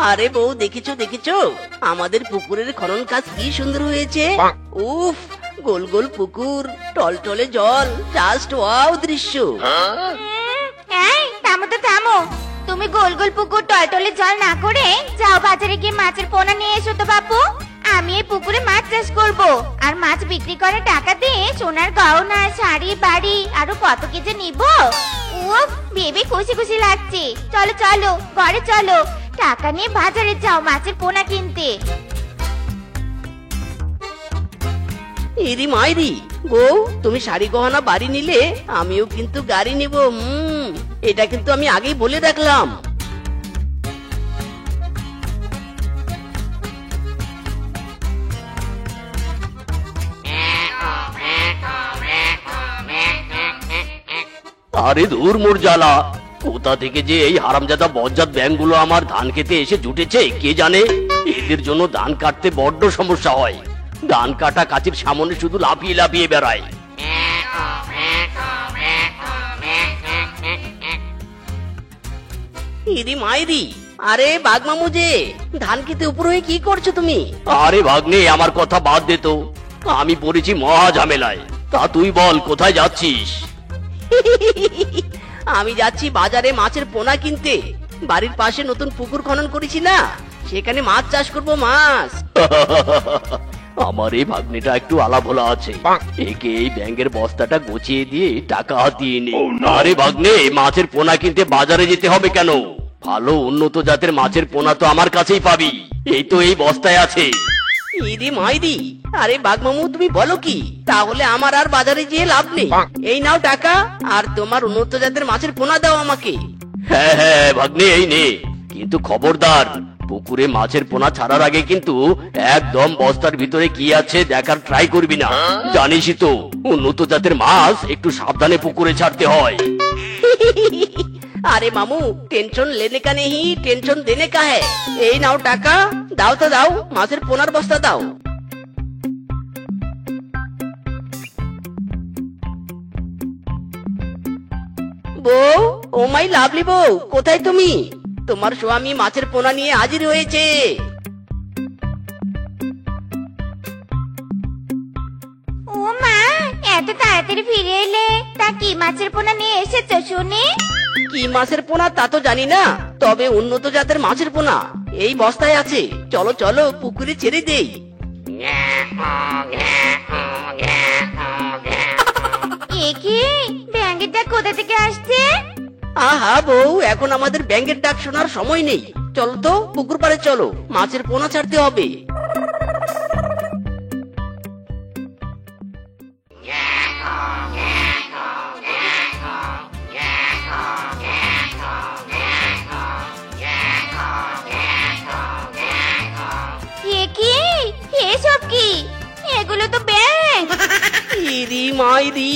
আরে বউ, দেখেছো দেখেছো আমাদের পুকুরের খনন কাজ কি সুন্দর হয়েছে। উফ, গোল গোল পুকুর, টলটলে জল, জাস্ট ওয়াও দৃশ্য। এই থামো তো থামো, তুমি গোল গোল পুকুর টলটলে জল না করে যাও বাজারে গিয়ে মাছের পোনা নিয়ে এসো তো বাপু। আমি এই পুকুরে মাছ চাষ করব, আর মাছ বিক্রি করে টাকা দিয়ে সোনার গয়না, শাড়ি, বাড়ি আরো কত কি যে নিব। উফ, ভেবে খুশি খুশি লাগছে। চলো চলো ঘরে চলো, টাকা নিয়ে বাজারে যাও মাছের পোনা কিনতে। ইরি মাইরি, বউ তুমি শাড়ি গহনা বাড়ি নিলে, আমিও কিন্তু গাড়ি নিব। এটা কিন্তু আমি আগেই বলে রাখলাম। আরে দূর মোর জ্বালা, কোথা থেকে যে এই হারামজাদা বজ্জাত ব্যাঙগুলো আমার ধান খেতে এসে জুটেছে কে জানে। এদের জন্য ধান কাটতে বড্ড সমস্যা হয়। ধান কাটা কাচির সামনে শুধু লাফিয়ে লাফিয়ে বেড়ায়। ইরি মাইরি, আরে বাঘ মামু যে, ধান খেতে উপর হয়ে কি করছো তুমি? আরে ভাগ্নে, আমার কথা বাদ দে তো, আমি পড়েছি মহা ঝামেলায়। তা তুই বল কোথায় যাচ্ছিস? আমি যাচ্ছি বাজারে মাছের পোনা কিনতে। বাড়ির পাশে নতুন পুকুর খনন করেছি না, সেখানে মাছ চাষ করব, মাছ। আমার এই ভাগ্নেটা একটু আলাভোলা আছে, একে এই ব্যাঙের বস্তাটা গুছিয়ে দিয়ে টাকা হাতিয়ে নে। আরে ভাগ্নে, মাছের পোনা কিনতে বাজারে যেতে হবে কেন? ভালো উন্নত জাতের মাছের পোনা তো আমার কাছেই পাবি, এই তো এই বস্তায় আছে। ইরি মাইরি, আরে বাঘ মামু তুমি বলো কি? তাহলে আমার আর বাজারে যেয়ে লাভ নেই। এই নাও টাকা, আর তোমার উন্নত জাতের মাছের পোনা দাও আমাকে। হ্যাঁ হ্যাঁ ভাগ্নে, এই নে, কিন্তু খবরদার, পুকুরে মাছের পোনা ছাড়ার আগে কিন্তু একদম বস্তার ভিতরে কি আছে দেখার ট্রাই করবি না। জানিসই তো, উন্নত জাতের মাছ একটু সাবধানে পুকুরে ছাড়তে হয়। আরে মামু, টেনশন লেনে কা নেহি, টেনশন দেনে কা হ্যায়। এই নাও টাকা, দাও তো দাও, মাছের পোনার বস্তা দাও। বউ, ও মাই লাভলি বউ, কোথায় তুমি? তোমার স্বামী মাছের পোনা নিয়ে হাজির হয়েছে। ও মা, এত তাড়াতাড়ি ফিরে এলে, তা কি মাছের পোনা নিয়ে এসেছো শুনি? কি মাছের পোনা তা তো জানি না, তবে উন্নত জাতের মাছের পোনা এই বস্তায় আছে। চলো চলো পুকুরে ছেড়ে দেই। এ কি, ব্যাঙের ডাক কোথা থেকে আসছে? আহা বউ, এখন আমাদের ব্যাঙের ডাক শোনার সময় নেই। চলো তো পুকুর পাড়ে চলো, মাছের পোনা ছাড়তে হবে। এ কি, এসব কি? এগুলো তো ব্যাঙ। ইরি মাইরি,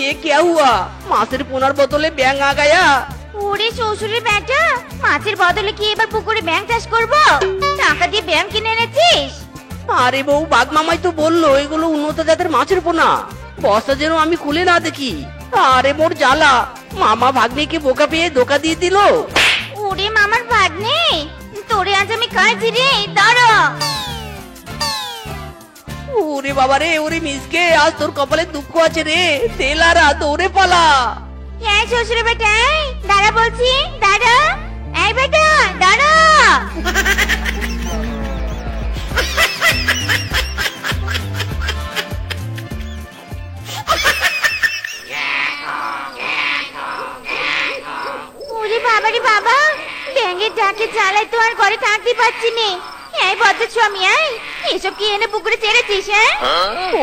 এ क्या हुआ? মাছের পোনার বদলে ব্যাঙ আ গায়া। ওরে শ্বশুরের বেটা, মাছের বদলে কি এবার পুকুরে ব্যাঙ চাষ করবো? টাকা দিয়ে ব্যাঙ কিনে এনেছিস? আরে বউ, বাঘ মামাই তো বললো এগুলো উন্নত জাতের মাছের পোনা, বস্তা যেন আমি খুলে না দেখি। আরে মোর জ্বালা, মামা ভাগ্নেকে বোকা পেয়ে ধোকা দিয়ে দিল। ওরে মামার ভাগ্নে, তোরে আজ আমি কাজি রে, দাঁড়া। ওরে বাবা রে, ওরে মিসকে, আজ তোর কপালে দুঃখ আছে রে। তেলারা দৌড়ে পালা। হ্যাঁ শ্বশুরের বেটা, এই, দাঁড়া বলছি, দাঁড়া। এই বেটা দাঁড়া। ওরে বাবারে বাবা, ব্যাঙের ডাকে জ্বালায় তো আর ঘরে থাকতে পারছি নে। এই বদ্ধ স্বামী, এই, এসব কি এনে পুকুরে ছেড়েছিস? হ্যাঁ,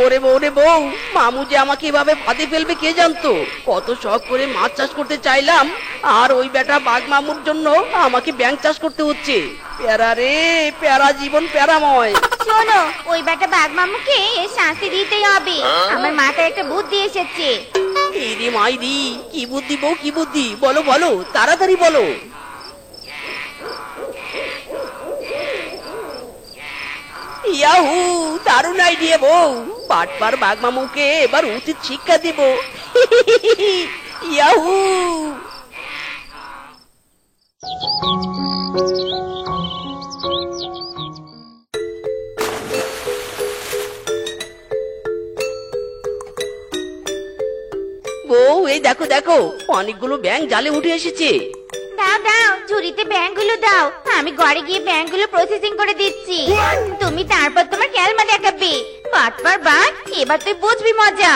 ওরে বউ রে বউ, মামু যে আমাকে এভাবে ফাঁদে ফেলবে কে জানতো। কত শখ করে মাছ চাষ করতে চাইলাম, আর ওই বেটা বাঘ মামুর জন্য আমাকে ব্যাঙ চাষ করতে হচ্ছে। প্যারা রে প্যারা, জীবন প্যারাময়। শোনো, ওই বেটা বাঘ মামুকে এর শাস্তি দিতেই হবে। আমার মাথায় একটা বুদ্ধি এসেছে। ইরি মাইরি, কি বুদ্ধি বউ, কি বুদ্ধি? বলো বলো, তাড়াতাড়ি বলো। ইয়াহু, দারুণ আইডিয়া বউ। পাটপার বাঘ মামুকে এবার উচিত শিক্ষা দিব। ইয়াহু। বউ, এই দেখো দেখো, অনেকগুলো ব্যাঙ জালে উঠে এসেছে। দাও দাও, ঝুড়িতে ব্যাংকগুলো দাও, আমি ঘরে গিয়ে ব্যাংকগুলো প্রসেসিং করে দিচ্ছি। তুমি তারপর তোমার ক্যালমা দেখাবে। বাটপার বাট, এবার তুই বুঝবি মজা।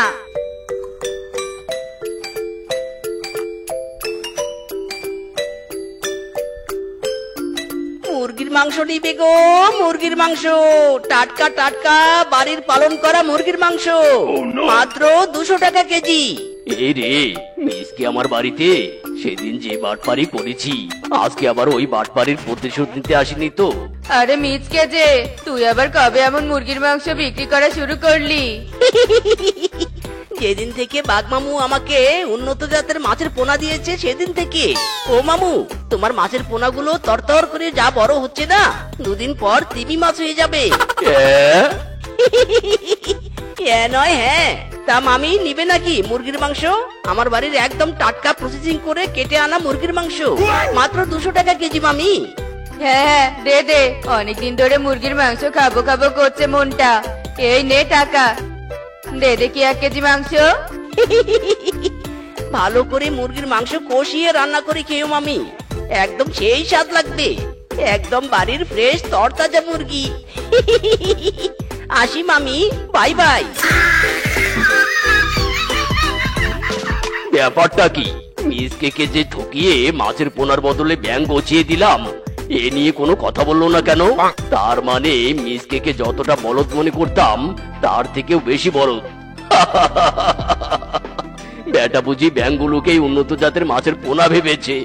মুরগির মাংস নিবে গো, মুরগির মাংস, টাটকা টাটকা বাড়ির পালন করা মুরগির মাংস, মাত্র 200 টাকা কেজি। এই রে, মিসকে আমার বাড়িতে সেদিন যে বাটপারি করেছি, আজকে আবার ওই বাটপারির প্রতিশোধ নিতে আসেনি তো? আরে মিচকে যে, তুই আবার কবে এমন মুরগির মাংস বিক্রি করা শুরু করলি? যেদিন থেকে বাঘমামু আমাকে উন্নত জাতের মাছের পোনা দিয়েছে সেদিন থেকে। ও মামু, তোমার মাছের পোনাগুলো তরতর করে যা বড় হচ্ছে না, দুদিন পর তিমি মাছ হয়ে যাবে। নয় হ্যাঁ। তা মামি নিবে নাকি মুরগির মাংস? আমার বাড়ির একদম টাটকা প্রসেসিং করে কেটে আনা মুরগির মাংস, মাত্র 200 টাকা কেজি মামি। হ্যাঁ দে দে, অনেকদিন ধরে মুরগির মাংস খাবো খাবো করছে মনটা। এই নে টাকা, দে দেখি 1 কেজি মাংস। ভালো করে মুরগির মাংস কষিয়ে রান্না করে খেও মামি, একদম সেই স্বাদ লাগবে। একদম বাড়ির ফ্রেশ তরতাজা মুরগি। আসি মামি, বাই বাই। ব্যাপারটা কি? মিসকে যে ঠকিয়ে মাছের পোনার বদলে ব্যাঙ গছিয়ে দিলাম, এ নিয়ে কোনো কথা বললো না কেন? তার মানে মিসকে যতটা বলদ মনে করতাম তার থেকেও বেশি বলদ। বেটা বুঝি ব্যাঙগুলোকেই উন্নত জাতের মাছের পোনা ভেবেছে।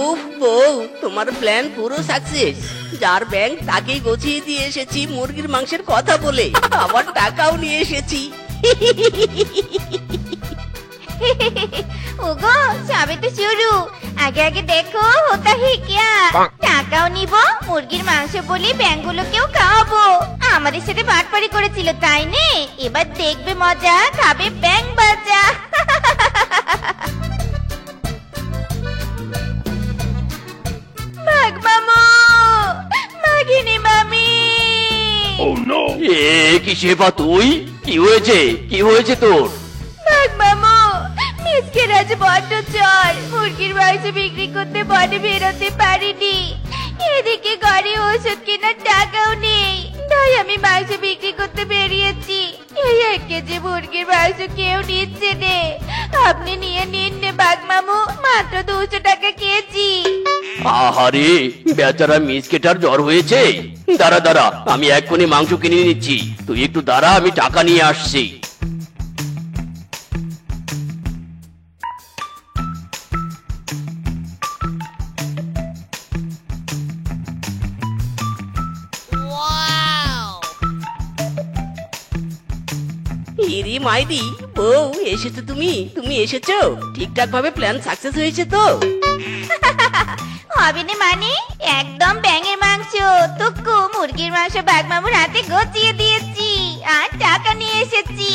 উফ বউ, তোমার প্ল্যান পুরো সাকসেস। যার ব্যাংক তাকেই গছিয়ে দিয়ে এসেছি মুরগির মাংসের কথা বলে, আবার টাকাও নিয়ে এসেছি। ওগো, সবে তো শুরু, আগে আগে দেখো হোতা হে কিয়া। টাকাও নিব, মুরগির মাংস বলে ব্যাংকগুলোকেও খাওয়াবো। আমাদের সাথে বাটপারি করেছিল তাই নে, এবার দেখবে মজা, খাবে ব্যাংক বাজা। বাঘ মামু, বাঘিনী মামি। এ কি শেফা তুই? কি হয়েছে, কি হয়েছে তোর? বাঘ মামু, মিসকে রাজ বড্ড চর, মুরগির মাংস বিক্রি করতে বনে বেরোতে পারিনি। এদিকে ঘরে ওষুধ কেনার টাকাও নেই, তাই আমি মাংস বিক্রি করতে বেরিয়েছি। এই 1 কেজি মুরগির মাংস কেউ নিচ্ছে নে, আপনি নিয়ে নিন নে বাঘ মামু, মাত্র 200 টাকা কেজি। আহারে, বেচারা মিসকেটার জ্বর হয়েছে। দাঁড়া দাঁড়া, আমি এক্ষুনি মাংস কিনে নিচ্ছি, তুই একটু দাঁড়া, আমি টাকা নিয়ে আসছি। ইরি মাইরি, বউ এসেছো তুমি, তুমি এসেছো? ঠিকঠাক ভাবে প্ল্যান সাকসেস হয়েছে তো? হবে না মানে, একদম ব্যাঙের মাংস, টুকু মুরগির মাংস বাঘ মামুর হাতে গচিয়ে দিয়েছি আর টাকা নিয়ে এসেছি।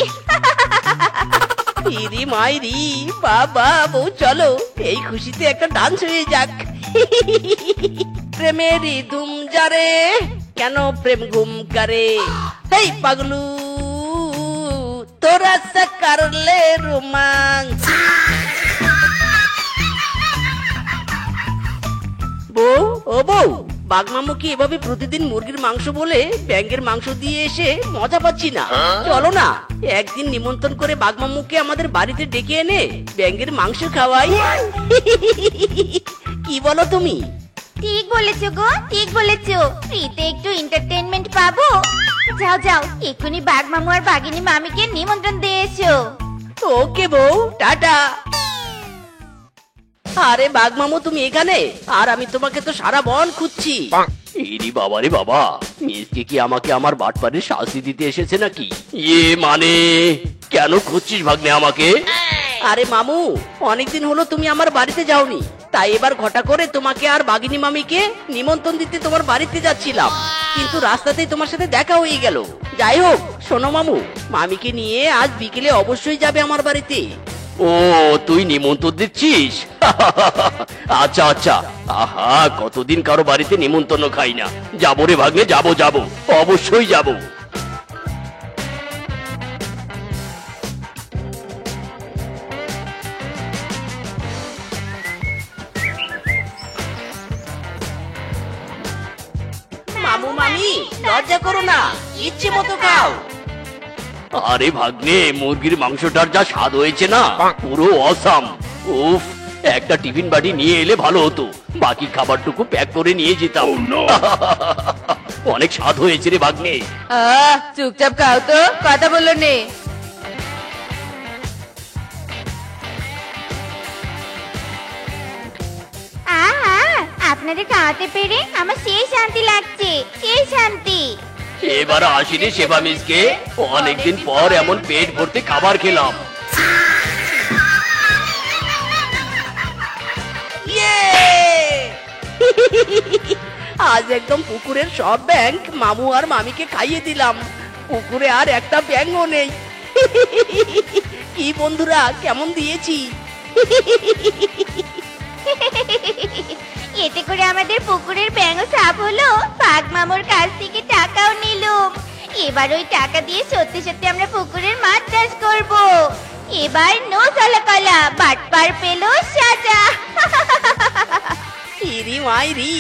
ইরি মাইরি, বাবা বউ চলো, এই খুশিতে একটা ডান্স হয়ে যাক। প্রেমেরই ধুম যারে, কেন প্রেম ঘুম করে, এই পাগলু তোরা সা করলে রোমান্স। বউ, ও বউ, বাঘমামু কি এভাবে প্রতিদিন মুরগির মাংস বলে ব্যাঙের মাংস দিয়ে এসে মজা পাচ্ছি না? চলো না একদিন নিমন্ত্রণ করে বাঘমামুকে আমাদের বাড়িতে ডেকে এনে ব্যাঙের মাংস খাওয়াই। কি বলো তুমি? ঠিক বলেছো গো, ঠিক বলেছো, ফ্রিতে একটু এন্টারটেইনমেন্ট পাবো। যাও যাও, এক্ষুনি বাঘ মামু আর বাঘিনী মামিকে নিমন্ত্রণ দিয়ে এসো। ওকে বউ, টাটা। আরে বাঘমামু তুমি এখানে? আর আমি তোমাকে তো সারা বন খুঁজছি। ইরি বাবা রে বাবা, মিসকে কি আমাকে আমার বাটপারের শাস্তি দিতে এসেছে নাকি? ইয়ে মানে, কেন খুঁজছিস ভাগ্নে আমাকে? আরে মামু, অনেকদিন হলো তুমি আমার বাড়িতে যাওনি, তাই এবার ঘটা করে তোমাকে আর বাঘিনী মামিকে নিমন্ত্রণ দিতে তোমার বাড়িতে যাচ্ছিলাম, কিন্তু রাস্তাতেই তোমার সাথে দেখা হয়ে গেল। যাই হোক শোনো মামু, মামিকে নিয়ে আজ বিকেলে অবশ্যই যাবে আমার বাড়িতে। ও তুই নিমন্ত্রণ দিচ্ছিস? আচ্ছা আচ্ছা। আহা, কতদিন কারো বাড়িতে নিমন্ত্রণ খাই না। যাবো রে ভাগ্নে, যাবো যাবো, অবশ্যই যাবো। মামু মামি লজ্জা করো না, ইচ্ছে মতো খাও। আরে ভাগ্নে, মুরগির মাংসটার যা স্বাদ হয়েছে না, পুরো অসাম। উফ, একটা টিফিন বাটি নিয়ে এলে ভালো হতো, বাকি খাবারটুকু প্যাক করে নিয়ে যেতাম। অনেক স্বাদ হয়েছে রে ভাগ্নে। চুপচাপ খাও তো, কথা বললো নে। আহা, আপনাদের খাওয়াতে পেরে আমার সেই শান্তি লাগছে, সেই শান্তি। এবার আসিনি শেফা মিসকে, অনেকদিন পর এমন পেট ভর্তি খাবার খেলাম। ইয়ে! আজ একদম পুকুরের সব ব্যাংক মামু আর মামিকে খাইয়ে দিলাম। পুকুরে আর একটা ব্যাঙও নেই। কি বন্ধুরা, কেমন দিয়েছি? এতে করে আমাদের পুকুরের ব্যাঙও সাফ হলো, বাঘ মামুর কাছ থেকে টাকাও নিলুম। এবার ওই টাকা দিয়ে সত্যি সত্যি আমরা পুকুরের মাছ চাষ করব। এবার নো সালাকলা, বাটপার পেল সাজা। ইরি মাইরি।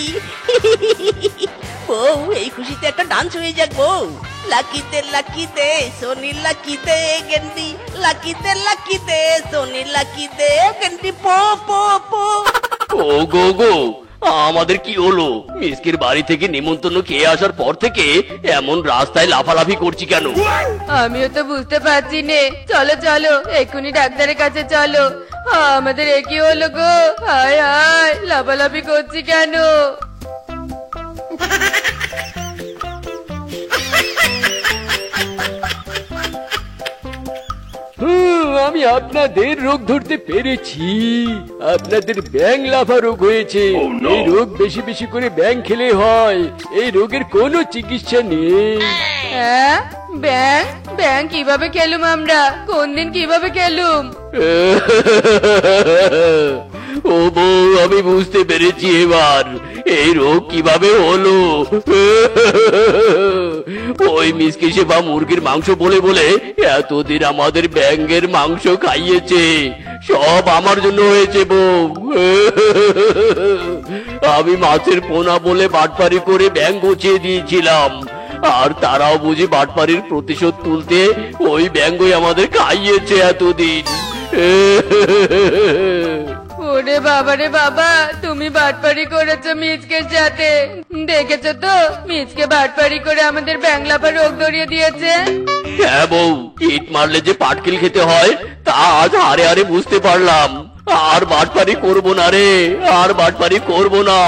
বউ, এই খুশিতে একটা ডান্স হয়ে যাক বউ। লাকিতে সোনি লাকিতে গেন্ডি, লাকিতে সোনি লাকিতে গেন্ডি, পো পো পো। ও গো গো, আমাদের কি হলো? মিসকের বাড়ি থেকে নিমন্ত্রণ খেয়ে আসার পর থেকে এমন রাস্তায় লাফালাফি করছি কেন? আমিও তো বুঝতে পারছি নে। চলো চলো, এক্ষুনি ডাক্তারের কাছে চলো। আমাদের একই হলো গো, হায় হায়, লাফালাফি করছি কেন? আমি আপনাদের রোগ ধরতে পেরেছি। আপনাদের ব্যাং লাফা রোগ হয়েছে। এই রোগ বেশি বেশি করে ব্যাং খেলে হয়। এই রোগের কোনো চিকিৎসা নেই। হ্যাঁ, ব্যাং ব্যাং কিভাবে খেলুম আমরা? কোন দিন কিভাবে খেলুম? ও বউ, আমি বুঝতে পেরেছি এবার এই রোগ কিভাবে হলো। ওই মিসকে শেফা মুরগির মাংস বলে বলে এতদিন আমাদের ব্যাঙের মাংস খাইয়েছে। সব আমার জন্য হয়েছে বউ। আমি মাছের পোনা বলে বাটপারি করে ব্যাঙ গুছিয়ে দিয়েছিলাম, আর তারাও বুঝি বাটপারির প্রতিশোধ তুলতে ওই ব্যাঙই আমাদের খাইয়েছে এতদিন। ওরে বাবা রে বাবা, তুমি বাটপারি করেছো মিচকের সাথে। দেখেছো তো, মিচকে বাটপারি করে আমাদের ব্যাংলাপা রোগ ধরিয়ে দিয়েছে। হ্যাঁ বউ, ইট মারলে যে পাটকেল খেতে হয় তা আজ হারে হারে বুঝতে পারলাম। আর বাটপারি করবো না রে, আর বাটপারি করবো না।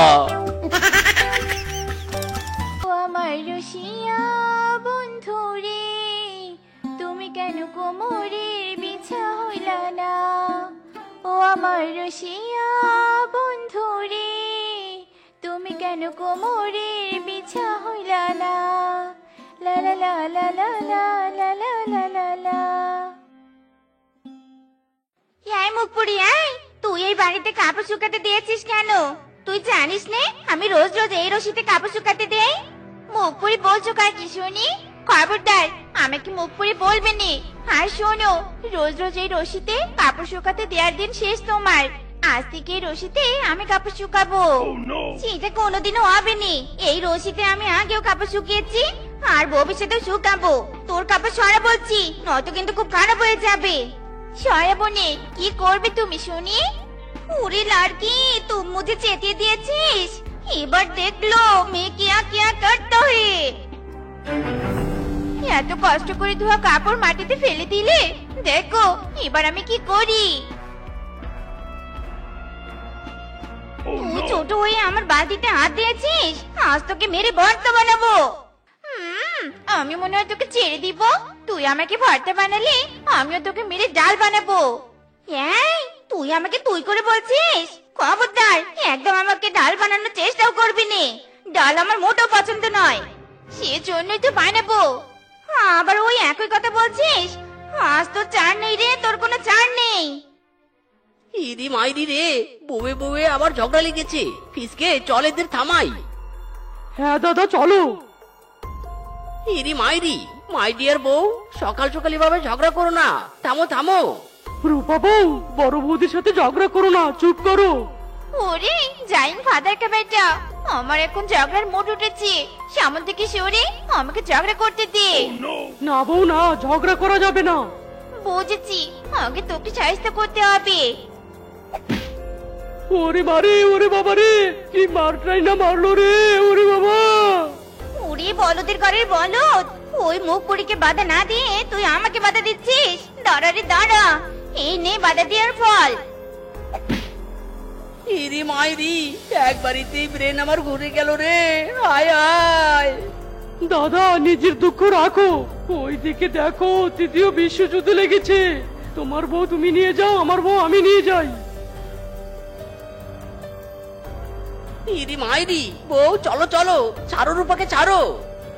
ও আমার রসিয়া বন্ধু রে, তুমি কেন কোমরের বিছা হইলা না? ও আমার রসিয়া বন্ধু রে, তুমি কেন কোমরের বিছা হইলা না? লা লা লা লা লা লা লা লা লা লা লা। এই মুখপুরি, আয়, তুই এই বাড়িতে কাপড় শুকাতে দিয়েছিস কেন? তুই জানিস নে আমি রোজ রোজ এই রশিতে কাপড় শুকাতে দেই? মুখপুরি বলছো কার কি শুনি? খবরদার, আমাকে মুখপুরি বলবে নি। আর শোনো, রোজ রোজ এই রশিতে কাপড় শুকাতে দেওয়ার দিন শেষ তোমার। আজ থেকে এই রশিতে আমি কাপড় শুকাবো। সেটা কোনোদিনও হবে নি। এই রশিতে আমি আগেও কাপড় শুকিয়েছি, আর ভবিষ্যতেও শুকাবো। তোর কাপড় সরা বলছি, নয়তো কিন্তু খুব খারাপ হয়ে যাবে। সরাবো নে, কি করবে তুমি শুনি? উরে লড়কি, তুই মুঝে চেতিয়ে দিয়েছিস। এবার দেখলো মেয়ে কিয়া কিয়া করতে হে। এত কষ্ট করে ধোয়া কাপড় মাটিতে ফেলে দিলে, দেখো এবার আমি কি করি। তুই ছোট হয়ে আমার বালতিতে হাত দিয়েছিস, আজ তোকে মেরে ভর্তা বানাবো। আমি মনে হয় তোকে ছেড়ে দিব। তুই আমাকে ভর্তা বানালে আমিও তোকে মেরে ডাল বানাবো। এই, তুই আমাকে তুই করে বলছিস? খবরদার, একদম আমাকে ডাল বানানোর চেষ্টাও করবি নে। ডাল আমার মোটেও পছন্দ নয়, সেজন্যই তো বানাবো। আবার ওই একই কথা বলছিস? আজ তো ছাড় নেই রে, তোর কোনো ছাড় নেই। ইরি মাইরি রে, বউয়ে বউয়ে আবার ঝগড়া লেগেছে। ফিসকে চল এদের থামাই। হ্যাঁ দাদা চলো। ইরি মাইরি, মাই ডিয়ার বউ, সকাল সকাল এভাবে ঝগড়া করো না, থামো থামো। রূপা বউ, বড় বৌদির সাথে ঝগড়া করো না, চুপ করো। ওরে জাইন ফাদার কা বেটা, আমার এখন ঝগড়ার মুড উঠেছে। সামনে থেকে সরে আমাকে ঝগড়া করতে দে। না বউ না, ঝগড়া করা যাবে না। বুঝেছি, আগে তোকে সাহায্য করতে হবে। ওরে মারে, ওরে বাবা রে, কি মারটাই না মারলো রে, ওরে বাবা। ওরে বলদের ঘরের বলদ, ওই মুখ পুরিকে বাধা না দিয়ে তুই আমাকে বাধা দিচ্ছিস। দাঁড়া রে দাঁড়া, এই নে বাধা দেওয়ার ফল। ইরি মাইরি, একবারিতেই ব্রেন আমার ঘুরে গেল রে। আয় আয়। দাদা নিজের দুঃখ রাখো, ওই দিকে দেখো তৃতীয় বিশ্বযুদ্ধ লেগেছে। তোমার বউ তুমি নিয়ে যাও, আমার বউ আমি নিয়ে যাই। ইরি মাইরি, বউ চলো চলো, ছাড়ো রূপাকে ছাড়ো।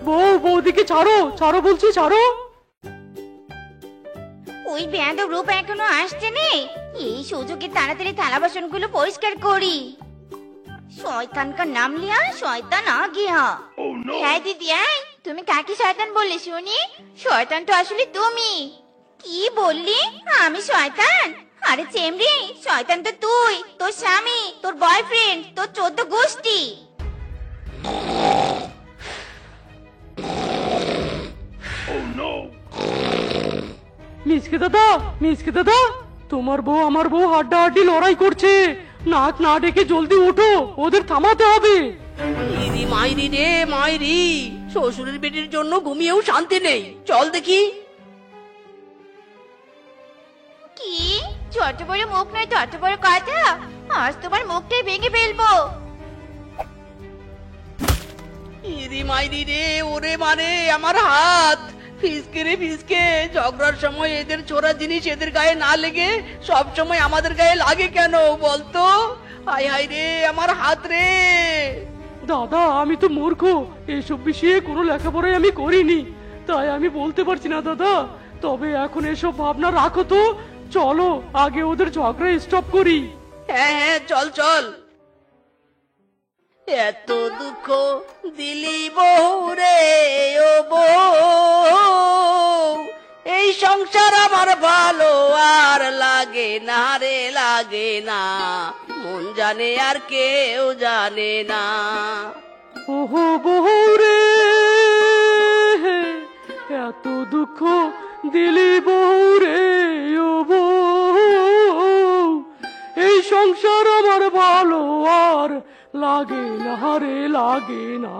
বউ বৌদিকে ছাড়ো, ছাড়ো বলছি, ছাড়ো। ওই বেয়াদব রূপ এখনো আসছে নে, এই সুযোগে তাড়াতাড়ি থালা বাসন গুলো পরিষ্কার করি। শয়তান কা নাম লিয়া শয়তান আ গিয়া। হ্যাঁ দিদি, তুমি কাকে শয়তান বললে শুনি? শয়তান তো আসলে তুমি। কি বললি আমি শয়তান? আরে চেমরি, শয়তান তো তুই, তোর স্বামী, তোর বয়ফ্রেন্ড, তোর 14 গোষ্ঠী। মিসকে দাদা, মিসকে দাদা, তোমার বউ আমার বউ হাড্ডাহাড্ডি লড়াই করছে। নাক না ডেকে জলদি ওঠো, ওদের থামাতে হবে। ইরি মাইরি রে মাইরি, শ্বশুরের বেটির জন্য ঘুমিয়েও শান্তি নেই। চল দেখি। কি ছোট বড় মুখ নয় তত বড় কথা, আজ তোমার মুখটাই ভেঙে ফেলবো। ইরি মাইরি রে, ওরে মানে আমার হাত। ফিসকে রে ফিসকে, ঝগড়ার সময় এদের ছোড়া জিনিস এদের গায়ে না লেগে সব সময় আমাদের গায়ে লাগে কেন বলতো? হাই হাই রে আমার হাত রে। দাদা আমি তো মূর্খ, এসব বিষয়ে কোনো লেখাপড়াই আমি করিনি, তাই আমি বলতে পারছি না দাদা। তবে এখন এসব ভাবনা রাখো তো, চলো আগে ওদের ঝগড়া স্টপ করি। হ্যাঁ হ্যাঁ চল চল। এত দুঃখ দিলি বউ রে, ও বউ, এই সংসার আমার ভালো আর লাগে না রে, লাগে না। মন জানে আর কেউ জানে না। ওহো বউ রে, এত দুঃখ দিলি বউ রে, ও বউ, এই সংসার আমার ভালো আর লাগে না রে, লাগে না।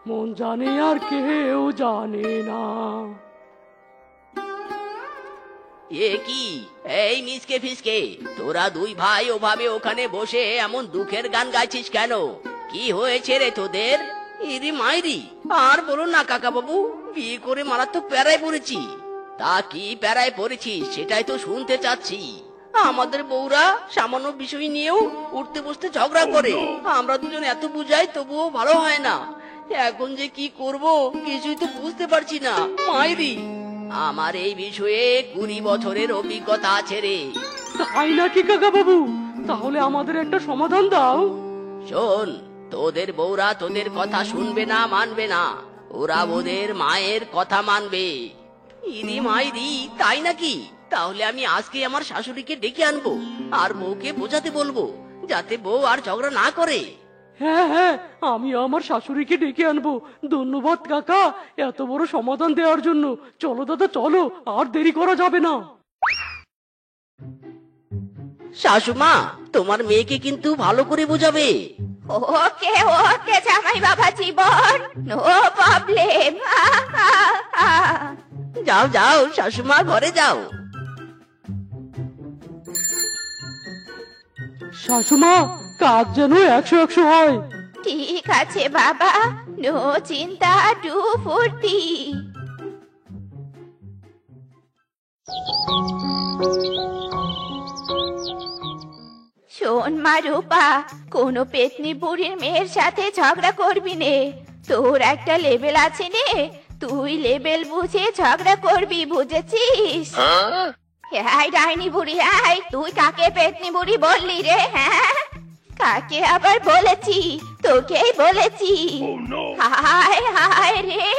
মন জানে আর কেউ জানে না। এ কি, এই মিসকে ফিসকে, তোরা দুই ভাই ওভাবে ওখানে বসে এমন দুঃখের গান গাইছিস কেন? কি হয়েছে রে তোদের? ইরি মাইরি, আর বলো না কাকা বাবু, বিয়ে করে মারাত্মক প্যারায় পড়েছি। তা কি প্যারায় পড়েছিস সেটাই তো শুনতে চাচ্ছি। আমাদের বউরা সামান্য বিষয় নিয়েও উঠতে বসতে ঝগড়া করে। আমরা দুজন এত বুঝাই তবুও ভালো হয় না। এখন যে কি করব কিছুই তো বুঝতে পারছি না মাইরি। আমার এই বিষয়ে 20 বছরের অভিজ্ঞতা আছে রে। তাই নাকি কাকা বাবু? তাহলে আমাদের একটা সমাধান দাও। শোন, তোদের বউরা তোদের কথা শুনবে না, মানবে না। ওরা ওদের মায়ের কথা মানবে। ইরি মাইরি, তাই নাকি? তাহলে আমি আজকে আমার শাশুড়িকে ডেকে আনবো আর বউকে বোঝাতে বলবো, যাতে বউ আর ঝগড়া না করে। হ্যাঁ হ্যাঁ, আমি আমার শাশুড়িকে ডেকে আনবো। ধন্যবাদ কাকা এত বড় সমাধান দেওয়ার জন্য। চলো দাদা চলো, আর দেরি করা যাবে না। শাশুমা, তোমার মেয়েকে কিন্তু ভালো করে বোঝাবে। ওকে ওকে জামাই বাবা জীবন, নো প্রবলেম। যাও যাও শাশুমা, ঘরে যাও। শাশুমা, কাজ যেন 100-100 হয়। ঠিক আছে বাবা, নো চিন্তা, টু ফুর্তি। শোন মা রূপা, কোনো পেতনি বুড়ির মেয়ের সাথে ঝগড়া করবি নে। তোর একটা লেভেল আছে নে, তুই লেভেল বুঝে ঝগড়া করবি, বুঝেছিস? হাই ডাইনি বুড়ি হাই, তুই কাকে পেতনি বুড়ি বললি রে? হ্যাঁ, কাকে আবার বলেছি? তোকেই বলেছি। হায় হায় রে,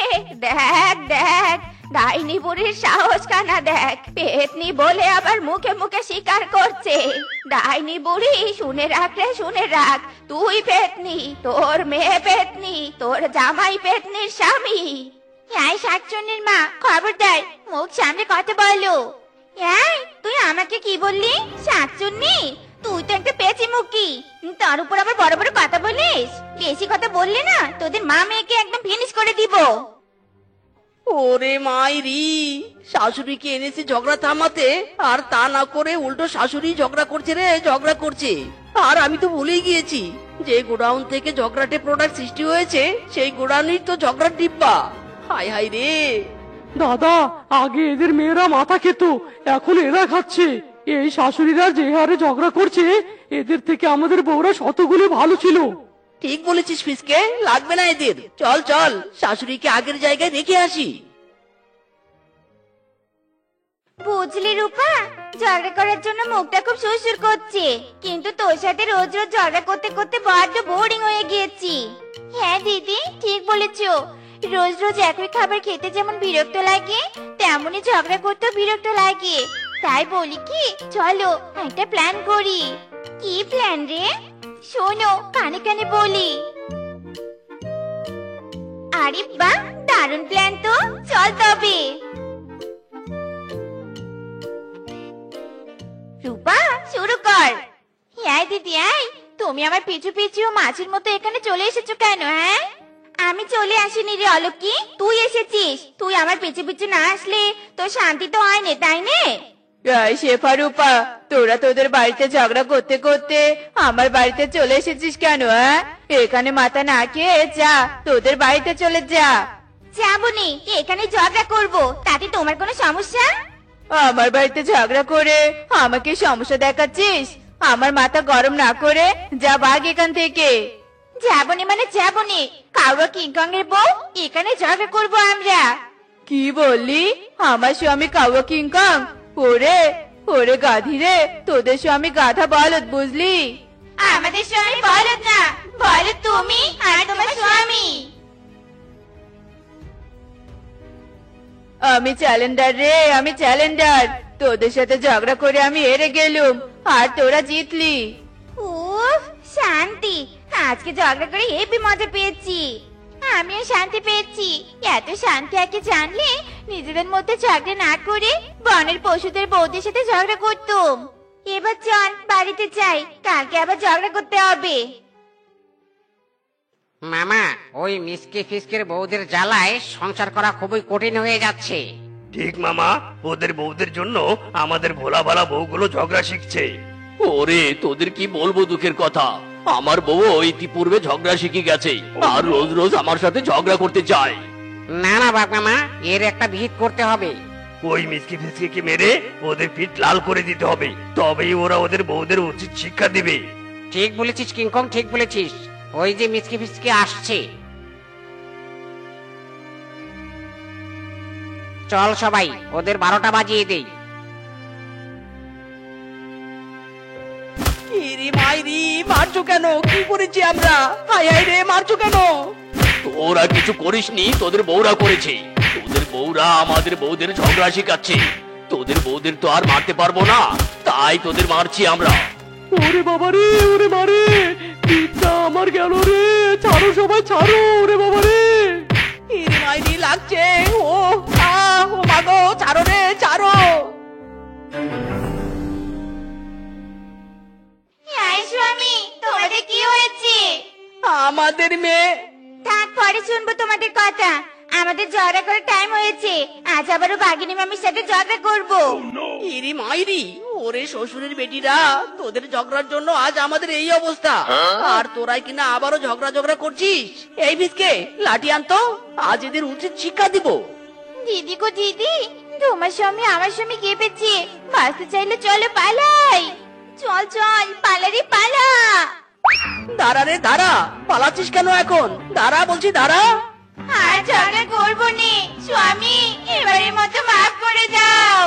দেখ দেখ ডাইনি বুড়ির সাহস কানা দেখ, পেতনি বলে আবার মুখে মুখে স্বীকার করছে। ডাইনি বুড়ি শুনে রাখ রে, শুনে রাখ, তুই পেতনি, তোর মেয়ে পেতনি, তোর জামাই পেতনির স্বামী। এই শাকচুন্নির মা, খবরদার মুখ সামনে কথা বলো। এই তুই আমাকে কি বললি? শাকচুন্নি? তুই তো একটা পেঁচি মুখি, তার উপর আবার বড় বড় কথা বলিস। বেশি কথা বললে না তোদের মা মেয়েকে একদম ফিনিশ করে দিব। ওরে মাইরি, শাশুড়িকে এনেছে ঝগড়া থামাতে, আর তা না করে উল্টো শাশুড়ি ঝগড়া করছে রে, ঝগড়া করছে। আর আমি তো ভুলেই গিয়েছি, যে গোডাউন থেকে ঝগড়াটে প্রোডাক্ট সৃষ্টি হয়েছে সেই গোডাউনই তো ঝগড়ার ডিব্বা। হাই হাই রে। দাদা, আগে এদের মেয়েরা মাথা খেত, এখন এরা খাচ্ছে। এই শাশুড়িরা যে হারে ঝগড়া করছে, এদের থেকে আমাদের বউরা শতগুণে ভালো ছিল। ঠিক বলেছিস ফিসকে, লাগবে না এদের। চল চল, শাশুড়িকে আগের জায়গায় রেখে আসি। বুঝলি রূপা, ঝগড়া করার জন্য মুখটা খুব সুরসুর করছে, কিন্তু তোর সাথে রোজ রোজ ঝগড়া করতে করতে বড্ড বোরিং হয়ে গিয়েছি। হ্যাঁ দিদি, ঠিক বলেছো। রোজ রোজ একই খাবার খেতে যেমন বিরক্ত লাগে, তেমনই ঝগড়া করতেও বিরক্ত লাগে। তাই বলি কি, চলো একটা প্ল্যান করি। কি প্ল্যান রে? শোনো, কানে কানে বলি। আরে বাহ, দারুণ প্ল্যান তো, চল তবে। রূপা, শুরু কর। হ্যাঁ দিদি, আয়। তুমি আমার পিছু পিছু মাছের মতো এখানে চলে এসেছো কেন? হ্যাঁ, আমি চলে আসিনি রে অলকি, তুই এসেছিস। তুই আমার পিছু পিছু না আসলে তোর শান্তি তো হয় না, তাই না? এই শেফা রূপা, তোরা তোদের বাড়িতে ঝগড়া করতে করতে আমার বাড়িতে চলে এসেছিস কেন? হ্যাঁ, এখানে মাথা না খেয়ে যা, তোদের বাড়িতে চলে যা। যাবনি, এখানে ঝগড়া করব, তাতে তোমার কোনো সমস্যা? আমার বাড়িতে ঝগড়া করে আমাকে সমস্যা দেখাচ্ছিস? আমার মাথা গরম না করে যা, ভাগ এখান থেকে। যাবনি মানে যাবনি, কাউরা কিংকং এর বউ, এখানে ঝগড়া করব আমরা। কি বললি? আমার স্বামী কাউয়া কিংকং? ওরে ওরে গাধি রে, তোদের স্বামী গাধা বলদ, বুঝলি? আমাদের স্বামী বলদ না, বলদ তুমি আর তোমার স্বামী। আমি চ্যালেঞ্জার রে, আমি চ্যালেঞ্জার। তোদের সাথে ঝগড়া করে আমি হেরে গেলুম, আর তোরা জিতলি। উফ, শান্তি। আজকে ঝগড়া করে হেবি মজা পেয়েছি। আমিও শান্তি পেয়েছি। এত শান্তি আগে জানলে নিজেদের মধ্যে ঝগড়া না করে বনের পশুদের বউদের সাথে ঝগড়া করতুম। এবার চল বাড়িতে যাই, কালকে আবার ঝগড়া করতে হবে। মামা, ওই মিসকে ফিসকের বউদের জ্বালায় সংসার করা খুবই কঠিন হয়ে যাচ্ছে। ঠিক মামা, ওদের বউদের জন্য আমাদের ভোলা ভালা বউগুলো ঝগড়া শিখছে। ওরে, তোদের কি বলবো দুঃখের কথা, আমার বউ ইতিপূর্বে ঝগড়া শিখে গেছে, আর রোজ রোজ আমার সাথে ঝগড়া করতে চায়। না না বাপ মামা, এর একটা বিহিত করতে হবে। ওই মিসকে ফিসকে মেরে ওদের পিঠ লাল করে দিতে হবে, তবেই ওরা ওদের বউদের উচিত শিক্ষা দিবে। ঠিক বলেছিস কিংকং, ঠিক বলেছিস। ওই যে মিসকে ফিসকে আসছে। চল সবাই ওদের 12টা বাজিয়ে দেই। ইরি মাইরি, মারছো কেন? কি করেছি আমরা? হাই হাই রে, মারছো কেন? তোরা কিছু করিসনি, তোদের বউরা করেছে। তোদের বউরা আমাদের বউদের ঝগড়া শিখাচ্ছে। তোদের বউদের তো আর মারতে পারবো না, তাই তোদের মারছি আমরা। ওরে বাবা রে, ওরে মারে, পিঠটা আমার গেল রে, ছাড়ো সবাই ছাড়ো, ওরে বাবা রে। ইরি মাইরি লাগছে। ও ও মাগো, ছাড়ো রে, ছাড়ো। এই স্বামী, তোমাদের কি হয়েছে? আমাদের মেয়ে। থাক, পরে শুনবো তোমাদের কথা। আমাদের ঝগড়া করার টাইম হয়েছে। আজ আবারও বাগিনী মামির সাথে ঝগড়া করবো। ইরি মাইরি, ওরে শ্বশুরের বেটিরা, তোদের ঝগড়ার জন্য আজ আমাদের এই অবস্থা। আর তোরাই কিনা আবারও ঝগড়া করছিস। এই বিস্কে লাঠি আনতো, আজ এদের উচিত শিক্ষা দিব। দিদি গো দিদি, তোমার স্বামী আমার স্বামী কেঁপেছে। বাঁচতে চাইলে চলো পালাই। চল চল, পালারি পালা। দাঁড়া রে দাঁড়া, পালাচ্ছিস কেন এখন? দাঁড়া বলছি, দাঁড়া। আর ঝগড়া করবো নে স্বামী, এবারের মতো মাফ করে দাও।